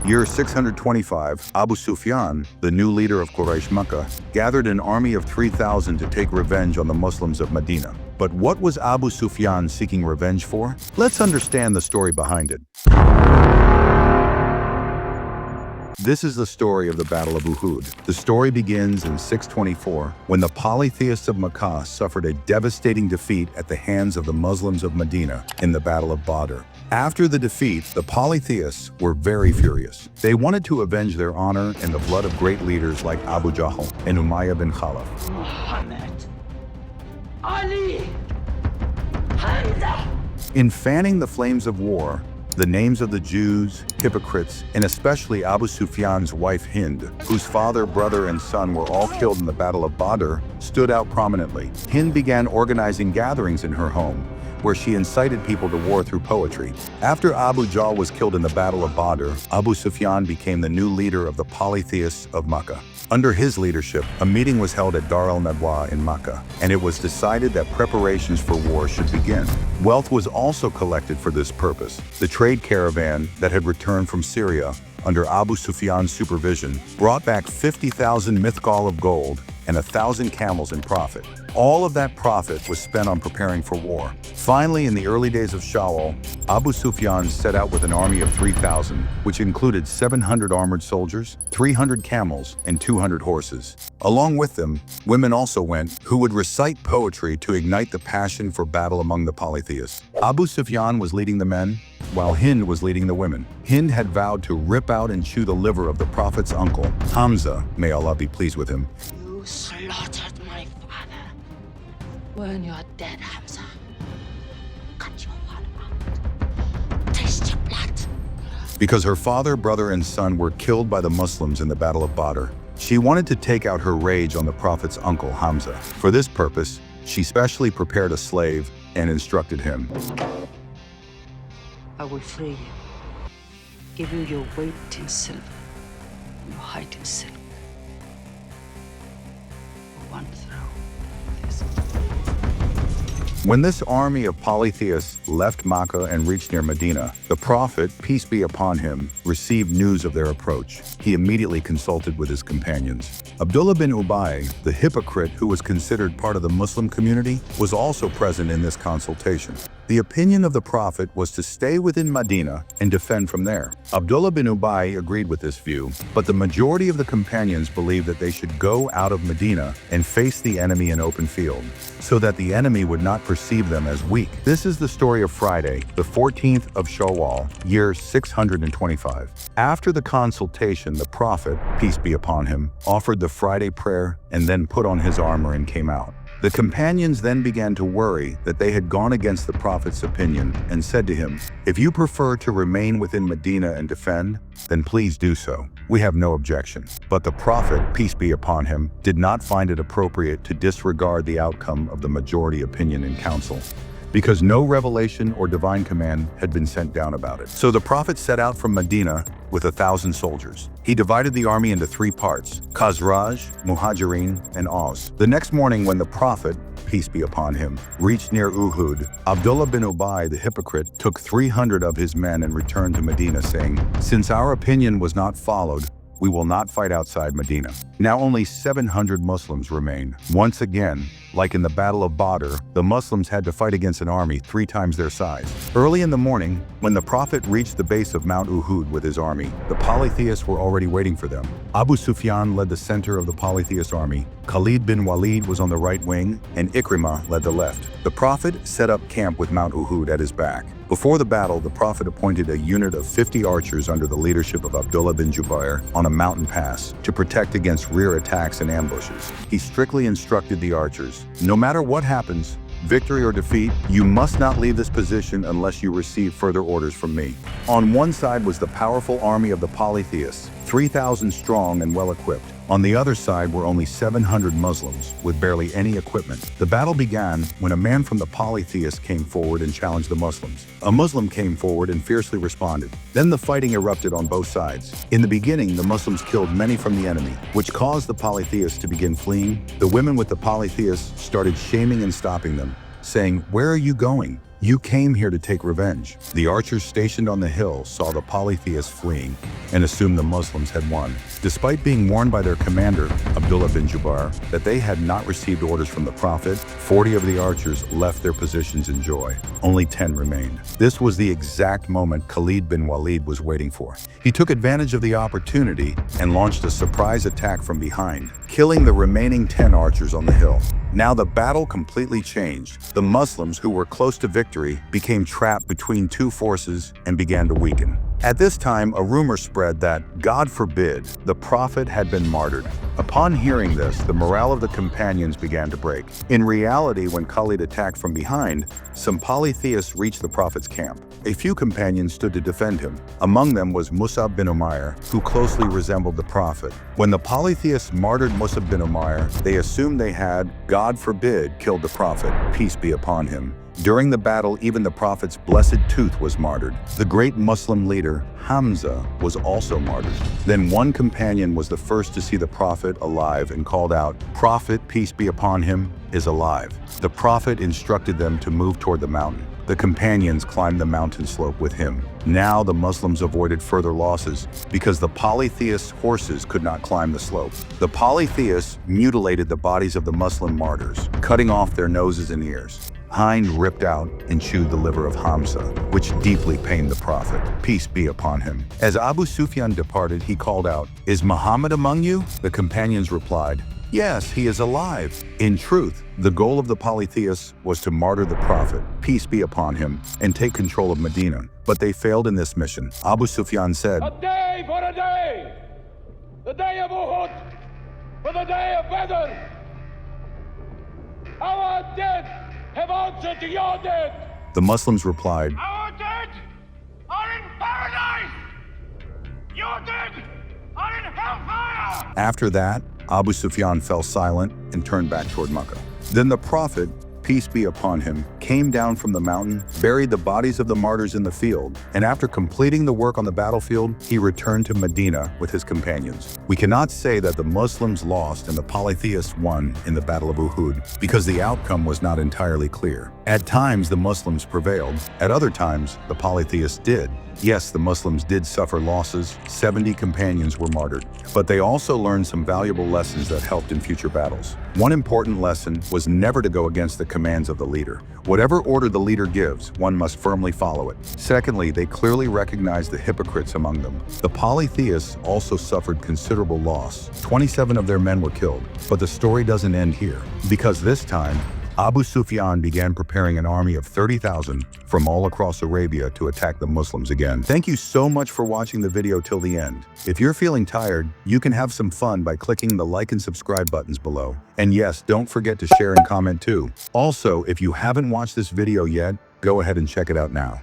Year 625, Abu Sufyan, the new leader of Quraysh Makkah, gathered an army of 3,000 to take revenge on the Muslims of Madinah. But what was Abu Sufyan seeking revenge for? Let's understand the story behind it. This is the story of the Battle of Uhud. The story begins in 624, when the polytheists of Makkah suffered a devastating defeat at the hands of the Muslims of Madinah in the Battle of Badr. After the defeat, the polytheists were very furious. They wanted to avenge their honor and the blood of great leaders like Abu Jahl and Umayyah bin Khalaf. Muhammad, Ali, Hamza. In fanning the flames of war, the names of the Jews, hypocrites, and especially Abu Sufyan's wife Hind, whose father, brother, and son were all killed in the Battle of Badr, stood out prominently. Hind began organizing gatherings in her home, where she incited people to war through poetry. After Abu Jahl was killed in the Battle of Badr, Abu Sufyan became the new leader of the polytheists of Makkah. Under his leadership, a meeting was held at Dar al-Nadwa in Makkah, and it was decided that preparations for war should begin. Wealth was also collected for this purpose. The trade caravan that had returned from Syria under Abu Sufyan's supervision brought back 50,000 mithqal of gold and 1,000 camels in profit. All of that profit was spent on preparing for war. Finally, in the early days of Shawwal, Abu Sufyan set out with an army of 3,000, which included 700 armored soldiers, 300 camels, and 200 horses. Along with them, women also went, who would recite poetry to ignite the passion for battle among the polytheists. Abu Sufyan was leading the men, while Hind was leading the women. Hind had vowed to rip out and chew the liver of the Prophet's uncle, Hamza, may Allah be pleased with him. You slaughtered my father. When you're dead, Hamza, cut your heart out. Taste your blood. Because her father, brother, and son were killed by the Muslims in the Battle of Badr, she wanted to take out her rage on the Prophet's uncle, Hamza. For this purpose, she specially prepared a slave and instructed him. I will free you, give you your weight in silver, your height in silk. For one throw. When this army of polytheists left Makkah and reached near Medina, the Prophet, peace be upon him, received news of their approach. He immediately consulted with his companions. Abdullah bin Zubair, the hypocrite who was considered part of the Muslim community, was also present in this consultation. The opinion of the Prophet was to stay within Medina and defend from there. Abdullah bin Zubair agreed with this view, but the majority of the companions believed that they should go out of Medina and face the enemy in open field, so that the enemy would not perceive them as weak. This is the story of Friday, the 14th of Shawwal, year 625. After the consultation, the Prophet, peace be upon him, offered the Friday prayer and then put on his armor and came out. The companions then began to worry that they had gone against the Prophet's opinion and said to him, "If you prefer to remain within Medina and defend, then please do so. We have no objection." But the Prophet, peace be upon him, did not find it appropriate to disregard the outcome of the majority opinion in council, because no revelation or divine command had been sent down about it. So the Prophet set out from Medina with 1,000 soldiers. He divided the army into 3 parts, Khazraj, Muhajirin, and Aus. The next morning when the Prophet, peace be upon him, reached near Uhud, Abdullah bin Zubair, the hypocrite, took 300 of his men and returned to Medina, saying, "Since our opinion was not followed, we will not fight outside Medina." Now only 700 Muslims remain. Once again, like in the Battle of Badr, the Muslims had to fight against an army 3 times their size. Early in the morning, when the Prophet reached the base of Mount Uhud with his army, the polytheists were already waiting for them. Abu Sufyan led the center of the polytheist army, Khalid bin Waleed was on the right wing, and Ikrimah led the left. The Prophet set up camp with Mount Uhud at his back. Before the battle, the Prophet appointed a unit of 50 archers under the leadership of Abdullah bin Zubair on a mountain pass to protect against rear attacks and ambushes. He strictly instructed the archers, "No matter what happens, victory or defeat, you must not leave this position unless you receive further orders from me." On one side was the powerful army of the polytheists, 3,000 strong and well-equipped. On the other side were only 700 Muslims with barely any equipment. The battle began when a man from the polytheists came forward and challenged the Muslims. A Muslim came forward and fiercely responded. Then the fighting erupted on both sides. In the beginning, the Muslims killed many from the enemy, which caused the polytheists to begin fleeing. The women with the polytheists started shaming and stopping them, saying, "Where are you going? "You came here to take revenge." The archers stationed on the hill saw the polytheists fleeing and assumed the Muslims had won. Despite being warned by their commander, Abdullah bin Zubair, that they had not received orders from the Prophet, 40 of the archers left their positions in joy. Only 10 remained. This was the exact moment Khalid bin Waleed was waiting for. He took advantage of the opportunity and launched a surprise attack from behind, killing the remaining 10 archers on the hill. Now the battle completely changed. The Muslims, who were close to victory, became trapped between two forces and began to weaken. At this time, a rumor spread that, God forbid, the Prophet had been martyred. Upon hearing this, the morale of the companions began to break. In reality, when Khalid attacked from behind, some polytheists reached the Prophet's camp. A few companions stood to defend him. Among them was Mus'ab bin Umair, who closely resembled the Prophet. When the polytheists martyred Mus'ab bin Umair, they assumed they had, God forbid, killed the Prophet, peace be upon him. During the battle, even the Prophet's blessed tooth was martyred. The great Muslim leader, Hamza, was also martyred. Then one companion was the first to see the Prophet alive and called out, "Prophet, peace be upon him, is alive." The Prophet instructed them to move toward the mountain. The companions climbed the mountain slope with him. Now the Muslims avoided further losses because the polytheists' horses could not climb the slope. The polytheists mutilated the bodies of the Muslim martyrs, cutting off their noses and ears. Hind ripped out and chewed the liver of Hamza, which deeply pained the Prophet, peace be upon him. As Abu Sufyan departed, he called out, "Is Muhammad among you?" The companions replied, "Yes, he is alive." In truth, the goal of the polytheists was to martyr the Prophet, peace be upon him, and take control of Medina. But they failed in this mission. Abu Sufyan said, "A day for a day! The day of Uhud, for the day of Badr! Our dead have answered to your dead!" The Muslims replied, "Our dead are in paradise! Your dead are in hellfire!" After that, Abu Sufyan fell silent and turned back toward Makkah. Then the Prophet, peace be upon him, came down from the mountain, buried the bodies of the martyrs in the field, and after completing the work on the battlefield, he returned to Medina with his companions. We cannot say that the Muslims lost and the polytheists won in the Battle of Uhud because the outcome was not entirely clear. At times, the Muslims prevailed. At other times, the polytheists did. Yes, the Muslims did suffer losses. 70 companions were martyred. But they also learned some valuable lessons that helped in future battles. One important lesson was never to go against the commands of the leader. Whatever order the leader gives, one must firmly follow it. Secondly, they clearly recognized the hypocrites among them. The polytheists also suffered considerable loss. 27 of their men were killed. But the story doesn't end here, because this time, Abu Sufyan began preparing an army of 30,000 from all across Arabia to attack the Muslims again. Thank you so much for watching the video till the end. If you're feeling tired, you can have some fun by clicking the like and subscribe buttons below. And yes, don't forget to share and comment too. Also, if you haven't watched this video yet, go ahead and check it out now.